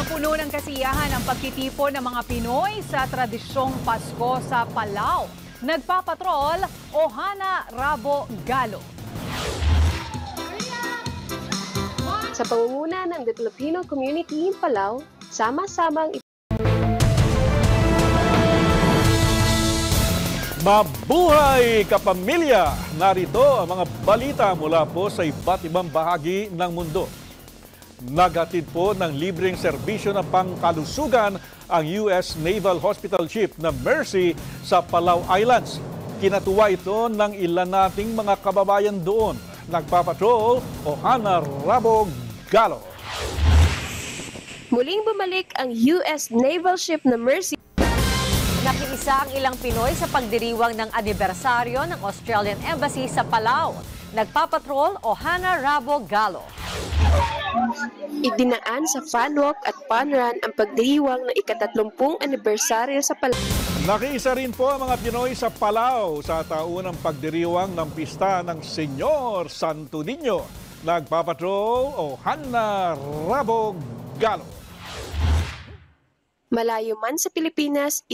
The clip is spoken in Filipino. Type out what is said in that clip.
Puno ng kasiyahan ang pagtitipon ng mga Pinoy sa tradisyong Pasko sa Palau. Nagpapatrol, Ohana Rabo Galo. Sa pangunguna ng The Filipino Community in Palau, sama-samang Mabuhay kapamilya! Narito ang mga balita mula po sa iba't ibang bahagi ng mundo. Naghatid po ng libreng serbisyo ng pangkalusugan ang US Naval Hospital Ship na Mercy sa Palau Islands. Kinatuwa ito ng ilan nating mga kababayan doon. Nagpapatrol, Ohana Rabo Galo. muling bumalik ang US Naval Ship na Mercy. Nakiisa ang ilang Pinoy sa pagdiriwang ng anibersaryo ng Australian Embassy sa Palau. Nagpapatrol, Ohana Rabo Galo. Idinaan sa fun walk at fun run ang pagdiriwang ng ika-30 anibersaryo sa Palau. Nakiisa rin po ang mga Pinoy sa Palau sa taunang pagdiriwang ng pista ng Senyor Santo Niño. Nagpapatrol, Ohana Rabo Galo. Malayo man sa Pilipinas,